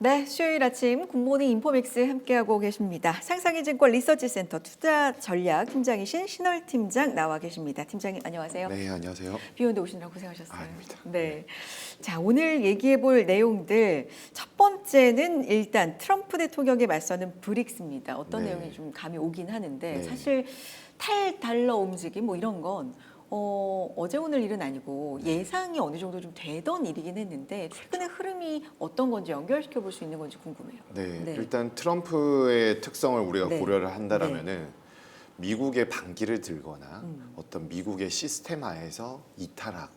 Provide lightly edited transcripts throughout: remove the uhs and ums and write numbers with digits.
네, 수요일 아침 굿모닝 인포믹스 함께하고 계십니다. 상상의증권 리서치센터 투자전략팀장이신 신월 팀장 나와 계십니다. 팀장님 안녕하세요. 네, 안녕하세요. 비 오는데 오시느라 고생하셨어요. 아닙니다. 네. 자, 오늘 얘기해볼 내용들 첫 번째는 일단 트럼프 대통령에 맞서는 브릭스입니다. 어떤 네. 내용이 좀 감이 오긴 하는데 네. 사실 탈달러 움직임 뭐 이런 건 어제 오늘 일은 아니고 예상이 어느 정도 좀 되던 일이긴 했는데 최근의 흐름이 어떤 건지 연결시켜 볼 수 있는 건지 궁금해요. 네, 네. 일단 트럼프의 특성을 우리가 네. 고려를 한다라면은 미국의 반기를 들거나 어떤 미국의 시스템 하에서 이탈하거나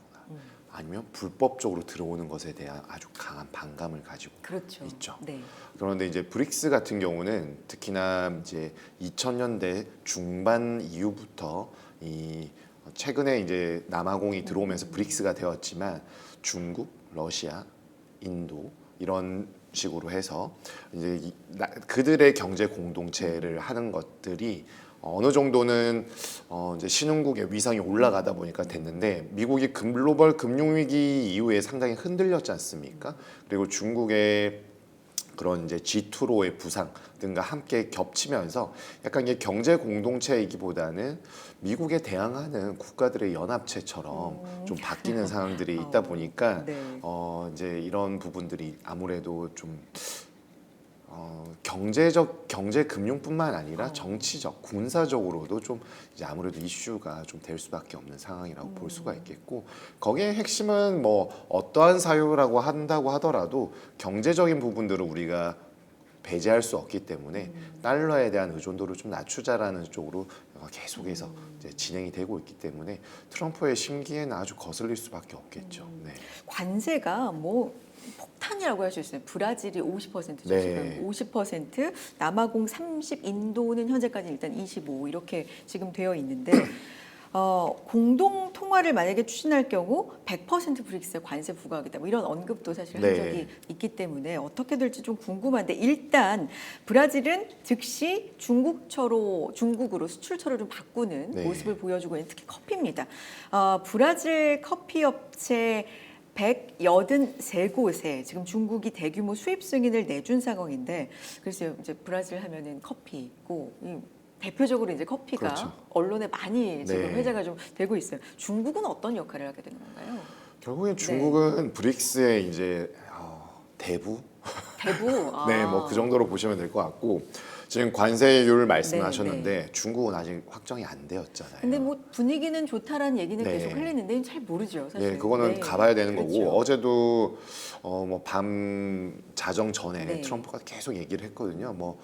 아니면 불법적으로 들어오는 것에 대한 아주 강한 반감을 가지고 그렇죠. 있죠. 네. 그런데 이제 브릭스 같은 경우는 특히나 이제 2000년대 중반 이후부터 이 최근에 이제 남아공이 들어오면서 브릭스가 되었지만 중국, 러시아, 인도 이런 식으로 해서 이제 그들의 경제 공동체를 하는 것들이 어느 정도는 이제 신흥국의 위상이 올라가다 보니까 됐는데 미국이 글로벌 금융위기 이후에 상당히 흔들렸지 않습니까? 그리고 중국의 그런 이제 G2로의 부상 등과 함께 겹치면서 약간 이게 경제 공동체이기보다는 미국에 대항하는 국가들의 연합체처럼 좀 바뀌는 상황들이 있다 보니까 네. 이제 이런 부분들이 아무래도 좀 경제 금융뿐만 아니라 정치적, 군사적으로도 좀 이제 아무래도 이슈가 좀 될 수밖에 없는 상황이라고 볼 수가 있겠고 거기에 핵심은 뭐 어떠한 사유라고 한다고 하더라도 경제적인 부분들을 우리가 배제할 수 없기 때문에 달러에 대한 의존도를 좀 낮추자라는 쪽으로 계속해서 이제 진행이 되고 있기 때문에 트럼프의 심기에는 아주 거슬릴 수밖에 없겠죠. 네. 관세가 뭐 폭탄이라고 할 수 있어요. 브라질이 50%죠. 네. 지금 50%, 남아공 30, 인도는 현재까지 일단 25 이렇게 지금 되어 있는데 공동 통화를 만약에 추진할 경우 100% 브릭스에 관세 부과하겠다. 뭐 이런 언급도 사실 한 네. 적이 있기 때문에 어떻게 될지 좀 궁금한데 일단 브라질은 즉시 중국으로 수출처를 좀 바꾸는 네. 모습을 보여주고 있는 특히 커피입니다. 브라질 커피 업체 183곳에 지금 중국이 대규모 수입 승인을 내준 상황인데 그래서 이제 브라질 하면은 커피고 대표적으로 이제 커피가 그렇죠. 언론에 많이 지금 네. 회자가 좀 되고 있어요. 중국은 어떤 역할을 하게 되는 건가요? 결국엔 중국은 브릭스의 이제 대부 대부. 네, 뭐 그 정도로 보시면 될 것 같고 지금 관세율 말씀하셨는데 네. 중국은 아직 확정이 안 되었잖아요. 근데 뭐 분위기는 좋다라는 얘기는 네. 계속 흘리는데 잘 모르죠, 사실. 네, 그거는 네. 가봐야 되는 그렇죠. 거고 어제도 뭐 밤 자정 전에 네. 트럼프가 계속 얘기를 했거든요. 뭐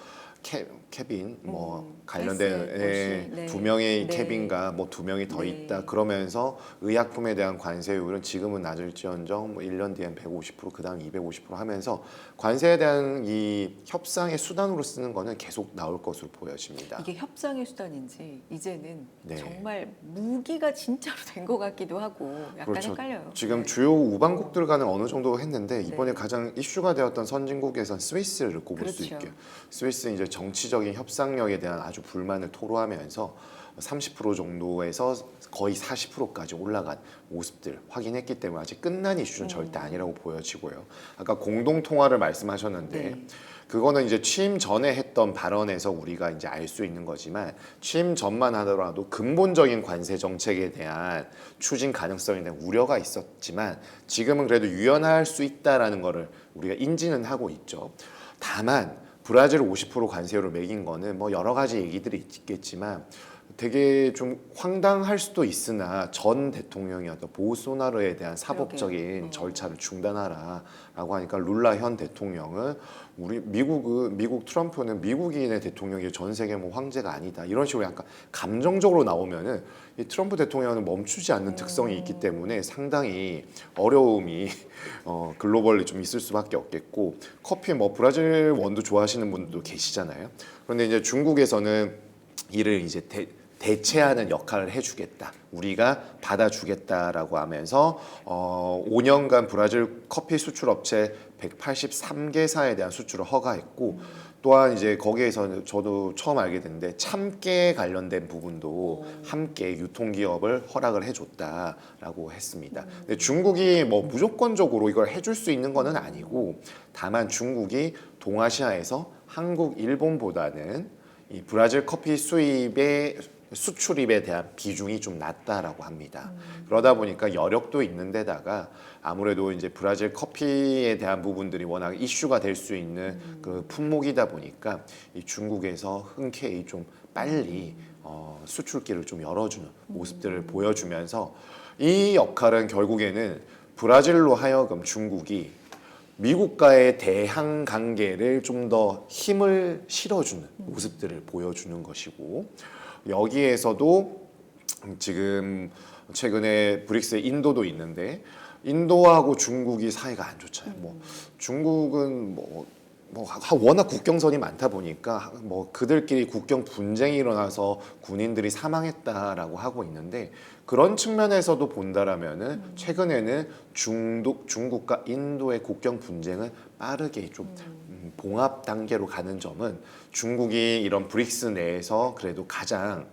케빈 뭐 패스, 관련된 러시, 네. 두 명의 네. 케빈과 뭐 두 명이 더 네. 있다 그러면서 의약품에 대한 관세율은 지금은 낮을지언정 뭐 1년 뒤엔 150% 그다음 250% 하면서 관세에 대한 이 정상의 수단으로 쓰는 거는 계속 나올 것으로 보여집니다. 이게 협상의 수단인지 이제는 네. 정말 무기가 진짜로 된 것 같기도 하고 약간 그렇죠. 헷갈려요. 지금 네. 주요 우방국들과는 어느 정도 했는데 이번에 네. 가장 이슈가 되었던 선진국에선 스위스를 꼽을 수 그렇죠. 있게. 스위스 이제 정치적인 협상력에 대한 아주 불만을 토로하면서 30% 정도에서 거의 40%까지 올라간 모습들 확인했기 때문에 아직 끝난 이슈는 절대 아니라고 보여지고요. 아까 공동 통화를 말씀하셨는데 네. 그거는 이제 취임 전에 했던 발언에서 우리가 이제 알 수 있는 거지만 취임 전만 하더라도 근본적인 관세 정책에 대한 추진 가능성에 대한 우려가 있었지만 지금은 그래도 유연할 수 있다라는 거를 우리가 인지는 하고 있죠. 다만 브라질 50% 관세율을 매긴 거는 뭐 여러 가지 얘기들이 있겠지만 되게 좀 황당할 수도 있으나 전 대통령이 어떤 보우소나로에 대한 사법적인 절차를 중단하라라고 하니까 룰라 현 대통령은 우리 미국 트럼프는 미국인의 대통령이 전 세계 뭐 황제가 아니다 이런 식으로 약간 감정적으로 나오면은 이 트럼프 대통령은 멈추지 않는 특성이 있기 때문에 상당히 어려움이 글로벌리 좀 있을 수밖에 없겠고 커피 뭐 브라질 원두 좋아하시는 분들도 계시잖아요. 그런데 이제 중국에서는 이를 이제 대체하는 역할을 해주겠다. 우리가 받아주겠다라고 하면서 5년간 브라질 커피 수출 업체 183개사에 대한 수출을 허가했고 또한 이제 거기에서 저도 처음 알게 됐는데 참깨 관련된 부분도 함께 유통기업을 허락을 해줬다라고 했습니다. 근데 중국이 뭐 무조건적으로 이걸 해줄 수 있는 거는 아니고 다만 중국이 동아시아에서 한국, 일본보다는 이 브라질 커피 수출입에 대한 비중이 좀 낮다라고 합니다. 그러다 보니까 여력도 있는 데다가 아무래도 이제 브라질 커피에 대한 부분들이 워낙 이슈가 될 수 있는 그 품목이다 보니까 이 중국에서 흔쾌히 좀 빨리 수출길을 좀 열어주는 모습들을 보여주면서 이 역할은 결국에는 브라질로 하여금 중국이 미국과의 대항 관계를 좀 더 힘을 실어주는 모습들을 보여주는 것이고 여기에서도 지금 최근에 브릭스에 인도도 있는데 인도하고 중국이 사이가 안 좋잖아요. 뭐 중국은 워낙 국경선이 많다 보니까 뭐 그들끼리 국경 분쟁이 일어나서 군인들이 사망했다라고 하고 있는데 그런 측면에서도 본다라면은 최근에는 중국과 인도의 국경 분쟁은 빠르게 좀 봉합 단계로 가는 점은 중국이 이런 브릭스 내에서 그래도 가장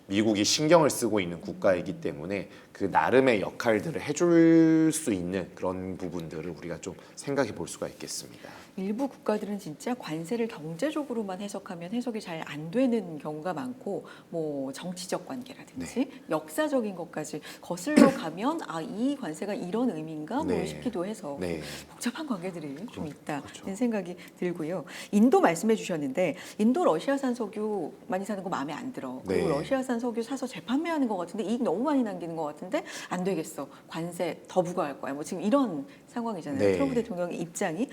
미국이 신경을 쓰고 있는 국가이기 때문에 그 나름의 역할들을 해줄 수 있는 그런 부분들을 우리가 좀 생각해 볼 수가 있겠습니다. 일부 국가들은 진짜 관세를 경제적으로만 해석하면 해석이 잘 안 되는 경우가 많고 뭐 정치적 관계라든지 역사적인 것까지 거슬러 가면 아, 이 관세가 이런 의미인가 뭐 싶기도 해서 복잡한 관계들이 좀 있다는 생각이 들고요. 인도 말씀해 주셨는데 인도 러시아산 석유 많이 사는 거 마음에 안 들어. 그리고 러시아산 석유 사서 재판매하는 것 같은데 이익 너무 많이 남기는 것 같은데 안 되겠어. 관세 더 부과할 거야. 뭐 지금 이런 상황이잖아요. 트럼프 대통령의 입장이.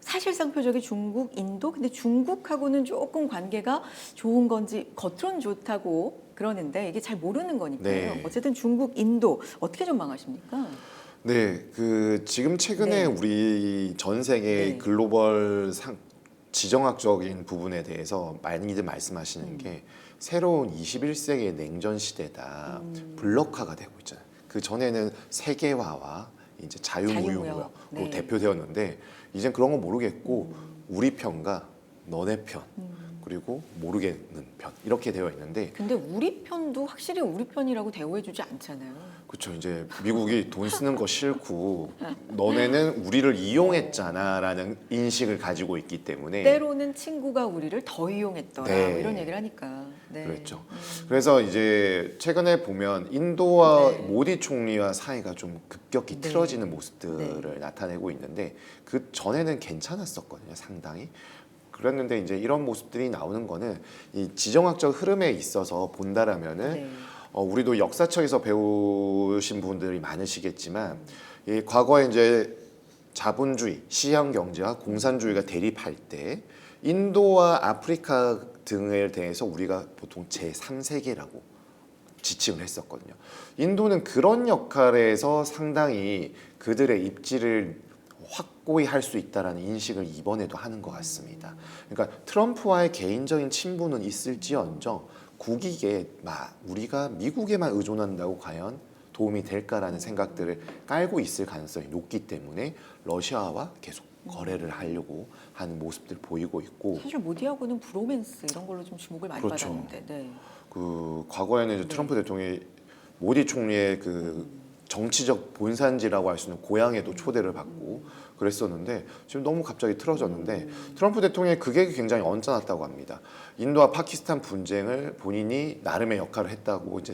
사실상 표적이 중국, 인도. 근데 중국하고는 조금 관계가 좋은 건지 겉으로는 좋다고 그러는데 이게 잘 모르는 거니까요. 어쨌든 중국, 인도 어떻게 전망하십니까? 네, 그 지금 최근에 우리 전 세계 글로벌 지정학적인 부분에 대해서 많이들 말씀하시는 게 새로운 21세기의 냉전 시대다. 블록화가 되고 있잖아요. 그 전에는 세계화와 이제 자유무역으로 대표되었는데 이젠 그런 거 모르겠고 우리 편과 너네 편 그리고 모르겠는 편 이렇게 되어 있는데 근데 우리 편도 확실히 우리 편이라고 대우해주지 않잖아요. 그렇죠. 이제 미국이 돈 쓰는 거 싫고 너네는 우리를 이용했잖아라는 인식을 가지고 있기 때문에 때로는 친구가 우리를 더 이용했더라 뭐 이런 얘기를 하니까 그렇죠. 그래서 이제 최근에 보면 인도와 모디 총리와 사이가 좀 급격히 틀어지는 모습들을 나타내고 있는데 그 전에는 괜찮았었거든요, 상당히. 그랬는데 이제 이런 모습들이 나오는 거는 이 지정학적 흐름에 있어서 본다라면은 우리도 역사책에서 배우신 분들이 많으시겠지만 이 과거에 이제 자본주의, 시장 경제와 공산주의가 대립할 때 인도와 아프리카 등에 대해서 우리가 보통 제3세계라고 지칭을 했었거든요. 인도는 그런 역할에서 상당히 그들의 입지를 확고히 할 수 있다라는 인식을 이번에도 하는 것 같습니다. 그러니까 트럼프와의 개인적인 친분은 있을지언정 국익에 우리가 미국에만 의존한다고 과연 도움이 될까라는 생각들을 깔고 있을 가능성이 높기 때문에 러시아와 계속 거래를 하려고 하는 모습들 보이고 있고 사실 모디하고는 브로맨스 이런 걸로 좀 주목을 많이 받았는데 그 과거에는 이제 트럼프 대통령이 모디 총리의 그 정치적 본산지라고 할 수 있는 고향에도 초대를 받고 그랬었는데 지금 너무 갑자기 틀어졌는데 트럼프 대통령이 그게 굉장히 언짢았다고 합니다. 인도와 파키스탄 분쟁을 본인이 나름의 역할을 했다고 이제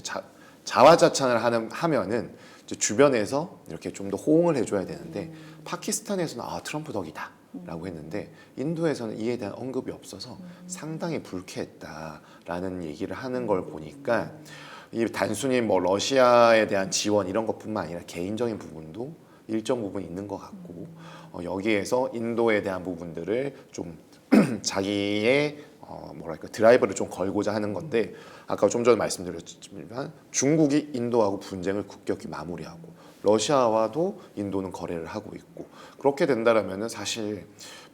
자화자찬을 하면은 이제 주변에서 이렇게 좀 더 호응을 해줘야 되는데 파키스탄에서는 트럼프 덕이다라고 했는데 인도에서는 이에 대한 언급이 없어서 상당히 불쾌했다라는 얘기를 하는 걸 보니까 이 단순히 뭐 러시아에 대한 지원 이런 것뿐만 아니라 개인적인 부분도 일정 부분 있는 것 같고 여기에서 인도에 대한 부분들을 좀 자기의 드라이버를 좀 걸고자 하는 건데 아까 좀 전에 말씀드렸지만 중국이 인도하고 분쟁을 급격히 마무리하고 러시아와도 인도는 거래를 하고 있고 그렇게 된다라면은 사실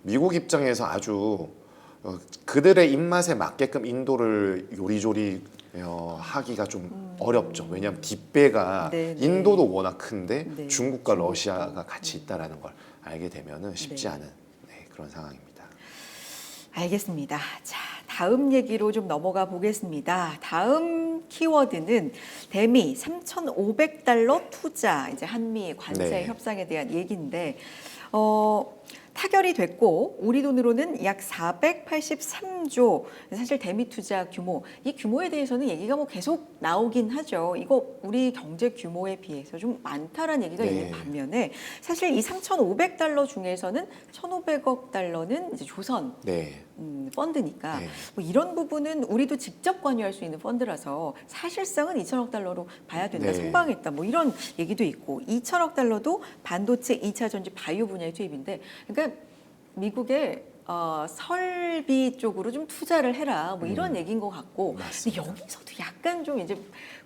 미국 입장에서 아주 그들의 입맛에 맞게끔 인도를 요리조리 하기가 좀 어렵죠. 왜냐하면 뒷배가 인도도 워낙 큰데 중국과 러시아가 같이 있다라는 걸 알게 되면은 쉽지 않은 그런 상황입니다. 알겠습니다. 자, 다음 얘기로 좀 넘어가 보겠습니다. 다음 키워드는 대미 3,500달러 투자, 이제 한미 관세 네. 협상에 대한 얘기인데, 타결이 됐고 우리 돈으로는 약 483조. 사실 대미 투자 규모, 이 규모에 대해서는 얘기가 뭐 계속 나오긴 하죠. 이거 우리 경제 규모에 비해서 좀 많다라는 얘기가 네. 있는 반면에 사실 이 3,500달러 중에서는 1,500억 달러는 이제 조선 네. 펀드니까 네. 뭐 이런 부분은 우리도 직접 관여할 수 있는 펀드라서 사실상은 2천억 달러로 봐야 된다, 네. 선방했다, 뭐 이런 얘기도 있고 2천억 달러도 반도체 2차 전지 바이오 분야의 투입인데, 그러니까 미국의 설비 쪽으로 좀 투자를 해라, 뭐 이런 얘기인 것 같고, 근데 맞습니다. 여기서도 약간 좀 이제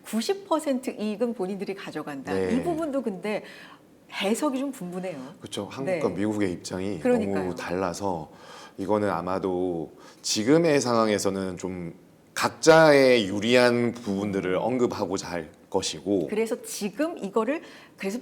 90% 이익은 본인들이 가져간다. 네. 이 부분도 근데 해석이 좀 분분해요. 그렇죠. 한국과 네. 미국의 입장이 그러니까요. 너무 달라서 이거는 아마도 지금의 상황에서는 좀 각자의 유리한 부분들을 언급하고자 할 것이고 그래서 지금 이거를 그래서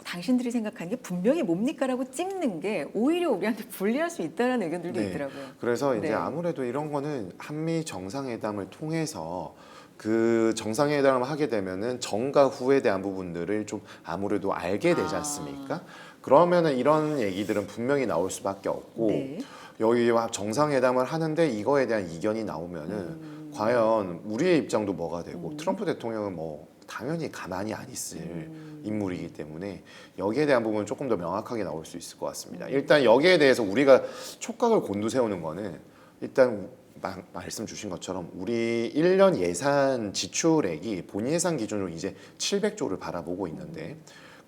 당신들이 생각하는 게 분명히 뭡니까라고 찝는 게 오히려 우리한테 불리할 수 있다는 의견들도 네. 있더라고요. 그래서 이제 네. 아무래도 이런 거는 한미 정상회담을 통해서 그 정상회담을 하게 되면은 전과 후에 대한 부분들을 좀 아무래도 알게 되지 않습니까? 그러면은 이런 얘기들은 분명히 나올 수밖에 없고 네. 여기와 정상회담을 하는데 이거에 대한 이견이 나오면은 과연 우리의 입장도 뭐가 되고 트럼프 대통령은 뭐 당연히 가만히 안 있을 인물이기 때문에 여기에 대한 부분은 조금 더 명확하게 나올 수 있을 것 같습니다. 일단 여기에 대해서 우리가 촉각을 곤두세우는 거는 일단 말씀 주신 것처럼 우리 1년 예산 지출액이 본 예산 기준으로 이제 700조를 바라보고 있는데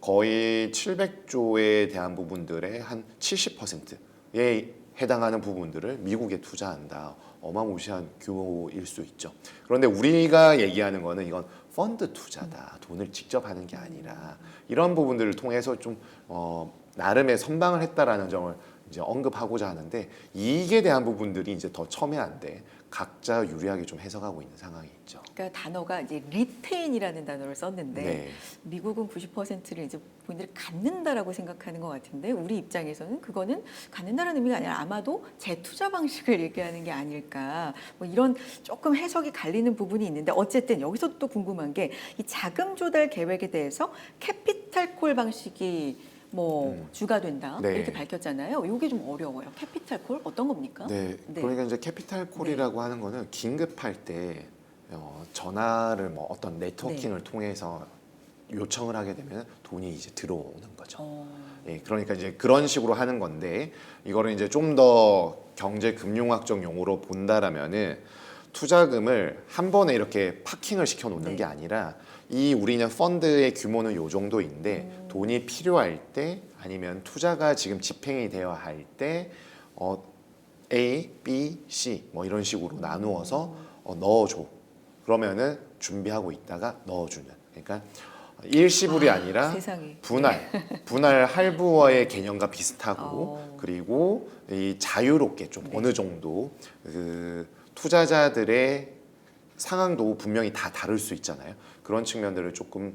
거의 700조에 대한 부분들의 한 70%에 해당하는 부분들을 미국에 투자한다. 어마무시한 규모일 수 있죠. 그런데 우리가 얘기하는 거는 이건 펀드 투자다. 돈을 직접 하는 게 아니라 이런 부분들을 통해서 좀 나름의 선방을 했다라는 점을 이제 언급하고자 하는데 이익에 대한 부분들이 이제 더 첨예한데 각자 유리하게 좀 해석하고 있는 상황이 있죠. 그러니까 단어가 이제 리테인이라는 단어를 썼는데 네. 미국은 90%를 이제 본인들이 갖는다라고 생각하는 것 같은데 우리 입장에서는 그거는 갖는다라는 의미가 아니라 아마도 재투자 방식을 얘기하는 게 아닐까, 뭐 이런 조금 해석이 갈리는 부분이 있는데 어쨌든 여기서 또 궁금한 게 이 자금 조달 계획에 대해서 캐피탈콜 방식이 뭐 주가 된다 네. 이렇게 밝혔잖아요. 이게 좀 어려워요. 캐피탈콜 어떤 겁니까? 네. 그러니까 이제 캐피탈 콜이라고 하는 거는 긴급할 때 전화를 뭐 어떤 네트워킹을 통해서 요청을 하게 되면 돈이 이제 들어오는 거죠. 예, 그러니까 이제 그런 식으로 하는 건데 이거를 이제 좀 더 경제 금융학적 용어로 본다라면은 투자금을 한 번에 이렇게 파킹을 시켜 놓는 네. 게 아니라 이 우리는 펀드의 규모는 요 정도인데 돈이 필요할 때 아니면 투자가 지금 집행이 되어야 할 때 A, B, C 뭐 이런 식으로 나누어서 넣어줘. 그러면은 준비하고 있다가 넣어주는. 그러니까 일시불이 아니라 세상에. 분할 할부와의 개념과 비슷하고 어. 그리고 이 자유롭게 좀 어느 정도 그 투자자들의 상황도 분명히 다 다를 수 있잖아요. 그런 측면들을 조금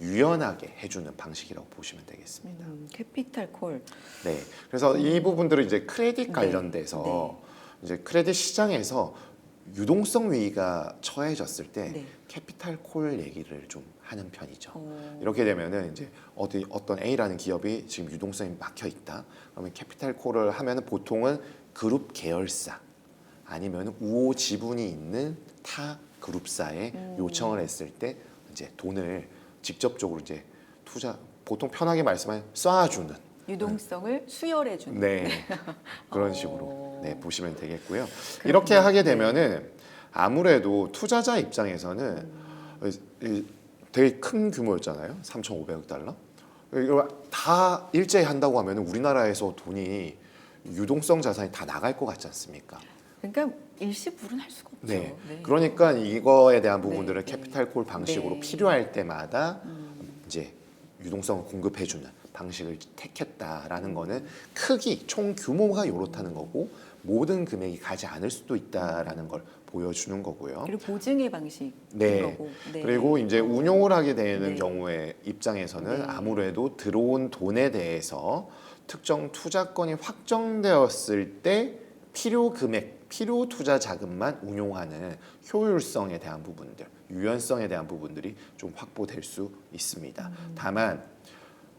유연하게 해주는 방식이라고 보시면 되겠습니다. 캐피탈콜. 네, 그래서 이 부분들은 이제 크레딧 네. 관련돼서 이제 크레딧 시장에서 유동성 위기가 처해졌을 때 네. 캐피탈 콜 얘기를 좀 하는 편이죠. 어. 이렇게 되면은 이제 어떤 A라는 기업이 지금 유동성이 막혀 있다. 그러면 캐피탈 콜을 하면은 보통은 그룹 계열사 아니면 우호 지분이 있는 타 그룹사에 요청을 했을 때 이제 돈을 직접적으로 이제 투자 보통 편하게 말씀하면 쏴주는 유동성을 수혈해주는. 네 그런 어. 식으로 네 보시면 되겠고요. 이렇게 하게 되면은 아무래도 투자자 입장에서는 되게 큰 규모였잖아요. 3,500억 달러. 이거 다 일제히 한다고 하면 우리나라에서 돈이 유동성 자산이 다 나갈 것 같지 않습니까? 그러니까 일시불은 할 수가 없죠. 네. 그러니까 이거에 대한 부분들을 네. 캐피탈 콜 방식으로 네. 필요할 때마다 이제 유동성을 공급해주는 방식을 택했다라는 거는 크기, 총 규모가 요렇다는 거고 모든 금액이 가지 않을 수도 있다라는 걸 보여주는 거고요. 그리고 보증의 방식인 네. 거고. 네. 그리고 이제 운용을 하게 되는 네. 경우에 입장에서는 네. 아무래도 들어온 돈에 대해서 특정 투자권이 확정되었을 때 필요 금액, 필요 투자 자금만 운용하는 효율성에 대한 부분들, 유연성에 대한 부분들이 좀 확보될 수 있습니다. 다만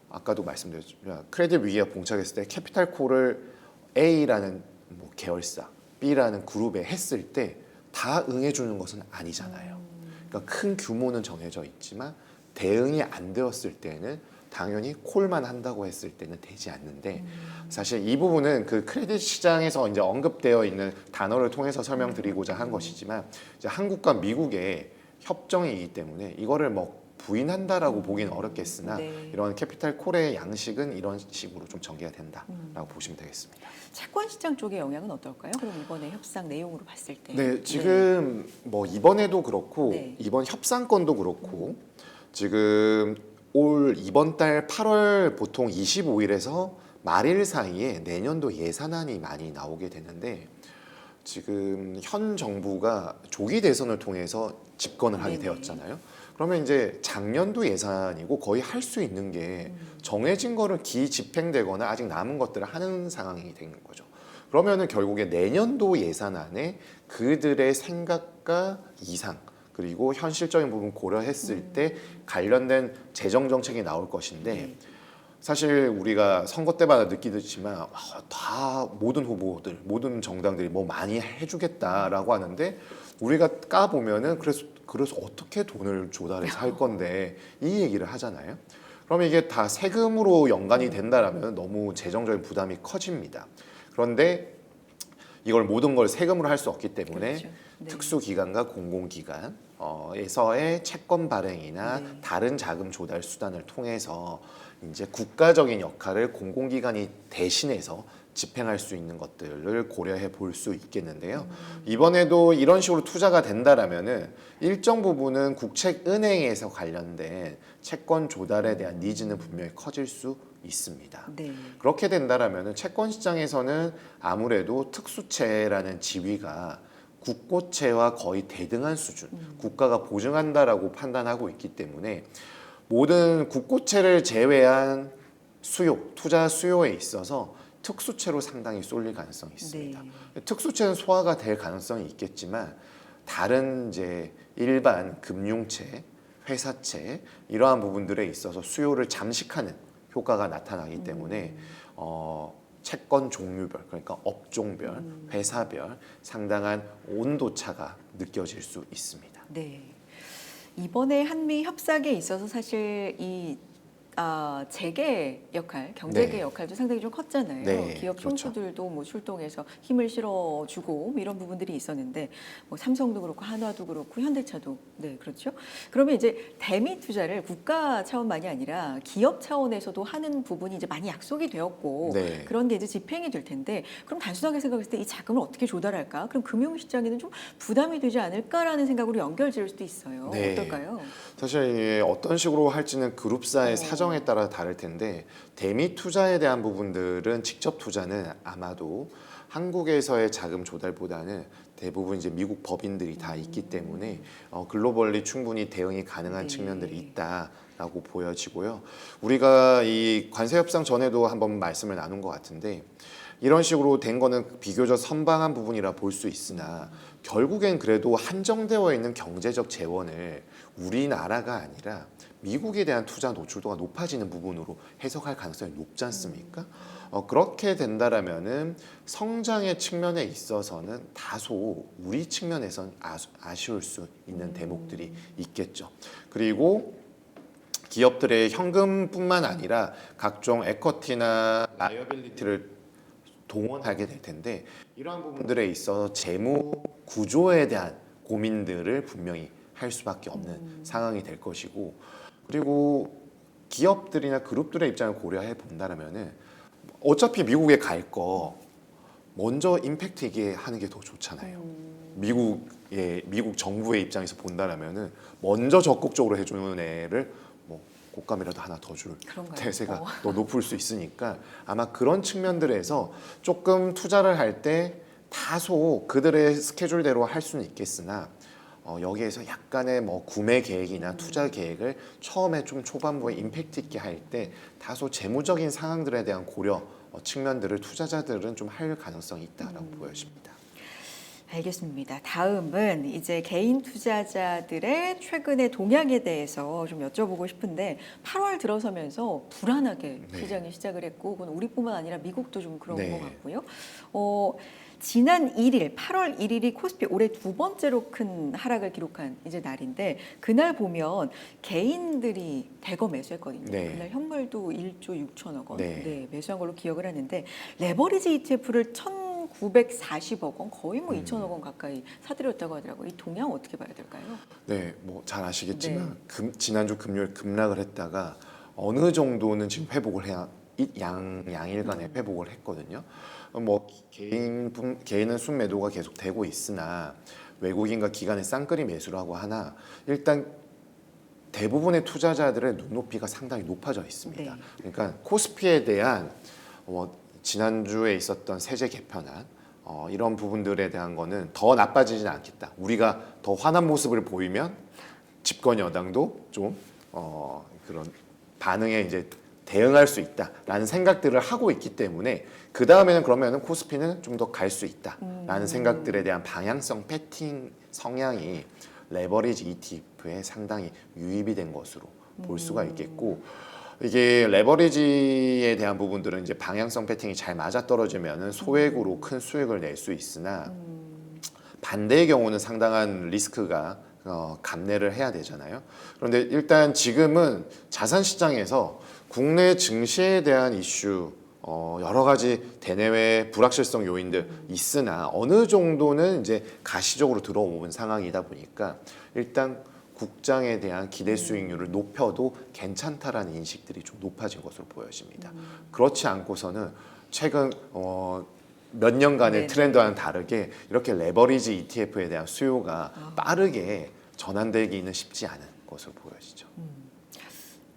아까도 말씀드렸지만 크레딧 위기가 봉착했을 때 캐피탈콜을 A라는 뭐 계열사, B라는 그룹에 했을 때 다 응해주는 것은 아니잖아요. 그러니까 큰 규모는 정해져 있지만 대응이 안 되었을 때는 당연히 콜만 한다고 했을 때는 되지 않는데 사실 이 부분은 그 크레딧 시장에서 이제 언급되어 있는 단어를 통해서 설명드리고자 한 것이지만 이제 한국과 미국의 협정이기 때문에 이거를 뭐 부인한다라고 보기는 어렵겠으나 네. 이런 캐피탈 콜의 양식은 이런 식으로 좀 전개가 된다라고 보시면 되겠습니다. 채권 시장 쪽의 영향은 어떨까요? 그럼 이번에 협상 내용으로 봤을 때. 네, 지금 뭐 이번에도 그렇고 네. 이번 협상건도 그렇고 지금 올 이번 달 8월 보통 25일에서 말일 사이에 내년도 예산안이 많이 나오게 되는데 지금 현 정부가 조기 대선을 통해서 집권을 하게 네네. 되었잖아요. 그러면 이제 작년도 예산이고 거의 할 수 있는 게 정해진 거를 기집행되거나 아직 남은 것들을 하는 상황이 된 거죠. 그러면은 결국에 내년도 예산안에 그들의 생각과 이상 그리고 현실적인 부분 고려했을 때 관련된 재정 정책이 나올 것인데 네. 사실 우리가 선거 때마다 느끼듯지만 다 모든 후보들, 모든 정당들이 뭐 많이 해주겠다라고 하는데 우리가 까 보면은 그래서 어떻게 돈을 조달해서 할 건데 이 얘기를 하잖아요. 그러면 이게 다 세금으로 연관이 된다라면 너무 재정적인 부담이 커집니다. 그런데 이걸 모든 걸 세금으로 할 수 없기 때문에 그렇죠. 네. 특수기관과 공공기관에서의 채권 발행이나 네. 다른 자금 조달 수단을 통해서 이제 국가적인 역할을 공공기관이 대신해서 집행할 수 있는 것들을 고려해 볼 수 있겠는데요. 이번에도 이런 식으로 투자가 된다라면은 일정 부분은 국책은행에서 관련된 채권 조달에 대한 니즈는 분명히 커질 수 있습니다. 네. 그렇게 된다라면은 채권 시장에서는 아무래도 특수채라는 지위가 국고채와 거의 대등한 수준, 국가가 보증한다라고 판단하고 있기 때문에 모든 국고채를 제외한 수요, 투자 수요에 있어서 특수채로 상당히 쏠릴 가능성이 있습니다. 네. 특수채는 소화가 될 가능성이 있겠지만 다른 이제 일반 금융채, 회사채 이러한 부분들에 있어서 수요를 잠식하는 효과가 나타나기 때문에 채권 종류별 그러니까 업종별, 회사별 상당한 온도차가 느껴질 수 있습니다. 네. 이번에 한미 협상에 있어서 사실 이 재계 역할, 경제계 네. 역할도 상당히 좀 컸잖아요. 네, 기업 그렇죠. 총수들도 뭐 출동해서 힘을 실어주고 뭐 이런 부분들이 있었는데 뭐 삼성도 그렇고 한화도 그렇고 현대차도 네 그렇죠. 그러면 이제 대미 투자를 국가 차원만이 아니라 기업 차원에서도 하는 부분이 이제 많이 약속이 되었고 네. 그런 게 이제 집행이 될 텐데 그럼 단순하게 생각했을 때 이 자금을 어떻게 조달할까? 그럼 금융시장에는 좀 부담이 되지 않을까라는 생각으로 연결지을 수도 있어요. 네. 어떨까요? 사실 이게 어떤 식으로 할지는 그룹사의 사정에 따라 다를 텐데 대미 투자에 대한 부분들은 직접 투자는 아마도 한국에서의 자금 조달보다는 대부분 이제 미국 법인들이 다 있기 때문에 글로벌리 충분히 대응이 가능한 네. 측면들이 있다라고 보여지고요. 우리가 이 관세 협상 전에도 한번 말씀을 나눈 것 같은데 이런 식으로 된 거는 비교적 선방한 부분이라 볼 수 있으나 결국엔 그래도 한정되어 있는 경제적 재원을 우리나라가 아니라 미국에 대한 투자 노출도가 높아지는 부분으로 해석할 가능성이 높지 않습니까? 그렇게 된다라면은 성장의 측면에 있어서는 다소 우리 측면에선 아쉬울 수 있는 대목들이 있겠죠. 그리고 기업들의 현금뿐만 아니라 각종 에쿼티나 라이어빌리티를 동원하게 될 텐데 이러한 부분들에 있어 재무 구조에 대한 고민들을 분명히 할 수밖에 없는 상황이 될 것이고 그리고 기업들이나 그룹들의 입장을 고려해 본다면은 어차피 미국에 갈 거 먼저 임팩트 있게 하는 게 더 좋잖아요. 미국 정부의 입장에서 본다면은 먼저 적극적으로 해주는 애를 뭐 곶감이라도 하나 더 줄 그런가요? 대세가 더 높을 수 있으니까 아마 그런 측면들에서 조금 투자를 할 때 다소 그들의 스케줄대로 할 수는 있겠으나 여기에서 약간의 뭐 구매 계획이나 투자 계획을 처음에 좀 초반부에 임팩트 있게 할 때 다소 재무적인 상황들에 대한 고려 측면들을 투자자들은 좀 할 가능성이 있다라고 보여집니다. 알겠습니다. 다음은 이제 개인 투자자들의 최근의 동향에 대해서 좀 여쭤보고 싶은데 8월 들어서면서 불안하게 네. 시장이 시작을 했고 그건 우리뿐만 아니라 미국도 좀 그런 네. 것 같고요. 지난 1일, 8월 1일이 코스피 올해 두 번째로 큰 하락을 기록한 이제 날인데 그날 보면 개인들이 대거 매수했거든요. 네. 그날 현물도 1조 6천억 원 네. 매수한 걸로 기억을 하는데 레버리지 ETF를 1,940억 원, 거의 뭐 2천억 원 가까이 사들였다고 하더라고요. 이 동향 어떻게 봐야 될까요? 네, 뭐 잘 아시겠지만 지난주 금요일 급락을 했다가 어느 정도는 지금 회복을 해야 양일간에 회복을 했거든요. 뭐 개인은 순매도가 계속 되고 있으나 외국인과 기관의 쌍끌이 매수를 하고 하나 일단 대부분의 투자자들의 눈높이가 상당히 높아져 있습니다. 네. 그러니까 코스피에 대한 지난주에 있었던 세제 개편안 이런 부분들에 대한 거는 더 나빠지지는 않겠다. 우리가 더 환한 모습을 보이면 집권 여당도 좀 그런 반응에 이제 대응할 수 있다라는 생각들을 하고 있기 때문에 그 다음에는 그러면은 코스피는 좀 더 갈 수 있다라는 생각들에 대한 방향성 패팅 성향이 레버리지 ETF에 상당히 유입이 된 것으로 볼 수가 있겠고 이게 레버리지에 대한 부분들은 이제 방향성 패팅이 잘 맞아 떨어지면은 소액으로 큰 수익을 낼 수 있으나 반대의 경우는 상당한 리스크가 감내를 해야 되잖아요. 그런데 일단 지금은 자산 시장에서 국내 증시에 대한 이슈 여러 가지 대내외 불확실성 요인들 있으나 어느 정도는 이제 가시적으로 들어온 상황이다 보니까 일단 국장에 대한 기대 수익률을 높여도 괜찮다라는 인식들이 좀 높아진 것으로 보여집니다. 그렇지 않고서는 최근 몇 년간의 네. 트렌드와는 다르게 이렇게 레버리지 ETF에 대한 수요가 빠르게 전환되기는 쉽지 않은 것으로 보여지죠.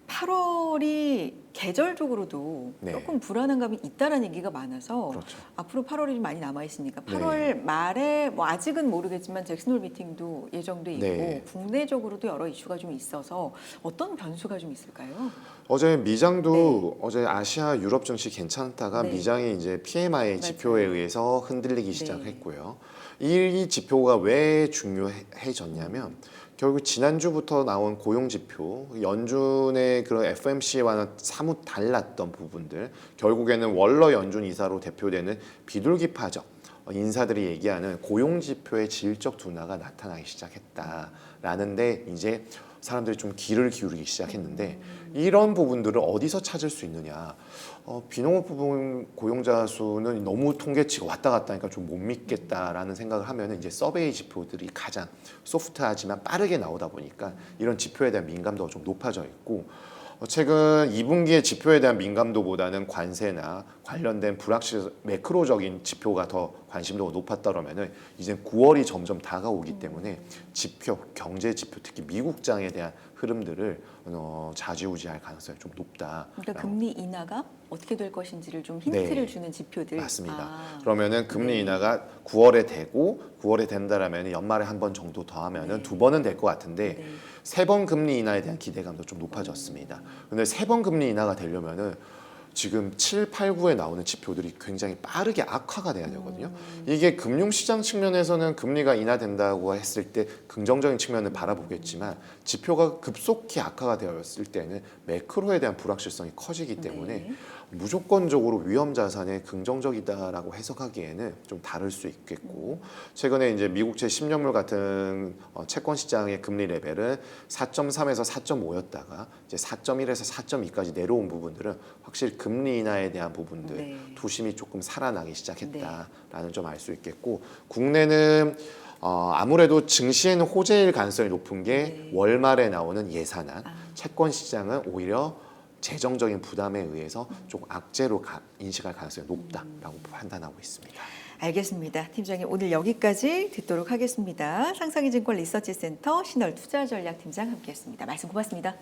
8월이 계절적으로도 네. 조금 불안한 감이 있다라는 얘기가 많아서 그렇죠. 앞으로 8월이 좀 많이 남아 있으니까 네. 8월 말에 뭐 아직은 모르겠지만 잭슨홀 미팅도 예정돼 있고 네. 국내적으로도 여러 이슈가 좀 있어서 어떤 변수가 좀 있을까요? 어제 미장도 어제 아시아 유럽 증시 괜찮다가 네. 미장이 이제 PMI 맞아요. 지표에 의해서 흔들리기 네. 시작했고요. 이 지표가 왜 중요해졌냐면 결국 지난주부터 나온 고용 지표, 연준의 그런 FMC와는 사뭇 달랐던 부분들, 결국에는 월러 연준 이사로 대표되는 비둘기파적 인사들이 얘기하는 고용 지표의 질적 둔화가 나타나기 시작했다라는데 이제 사람들이 좀 귀를 기울이기 시작했는데 이런 부분들을 어디서 찾을 수 있느냐? 비농업 부분 고용자 수는 너무 통계치가 왔다 갔다 하니까 좀 못 믿겠다라는 생각을 하면 이제 서베이 지표들이 가장 소프트하지만 빠르게 나오다 보니까 이런 지표에 대한 민감도가 좀 높아져 있고 최근 2분기의 지표에 대한 민감도보다는 관세나 관련된 불확실 매크로적인 지표가 더 관심도가 높았다면은 이제 9월이 점점 다가오기 때문에 지표, 경제 지표, 특히 미국장에 대한 흐름들을 좌지우지할 가능성이 좀 높다. 그러니까 금리 인하가 어떻게 될 것인지를 좀 힌트를 네. 주는 지표들. 맞습니다. 그러면은 금리 인하가 9월에 되고 9월에 된다라면 연말에 한 번 정도 더 하면은 두 번은 될 것 같은데 네. 세 번 금리 인하에 대한 기대감도 좀 높아졌습니다. 근데 세 번 금리 인하가 되려면은 지금 7, 8, 9에 나오는 지표들이 굉장히 빠르게 악화가 돼야 되거든요. 이게 금융시장 측면에서는 금리가 인하된다고 했을 때 긍정적인 측면을 바라보겠지만 지표가 급속히 악화가 되었을 때는 매크로에 대한 불확실성이 커지기 때문에 네. 무조건적으로 위험 자산에 긍정적이다라고 해석하기에는 좀 다를 수 있겠고 최근에 이제 미국채 10년물 같은 채권 시장의 금리 레벨은 4.3에서 4.5였다가 이제 4.1에서 4.2까지 내려온 부분들은 확실히 금리 인하에 대한 부분들 네. 투심이 조금 살아나기 시작했다라는 점 알 수 있겠고 국내는 아무래도 증시에는 호재일 가능성이 높은 게 네. 월말에 나오는 예산안, 채권 시장은 오히려 재정적인 부담에 의해서 좀 악재로 인식할 가능성이 높다라고 판단하고 있습니다. 알겠습니다. 팀장님 오늘 여기까지 듣도록 하겠습니다. 상상이증권 리서치센터 신월 투자전략팀장 함께했습니다. 말씀 고맙습니다.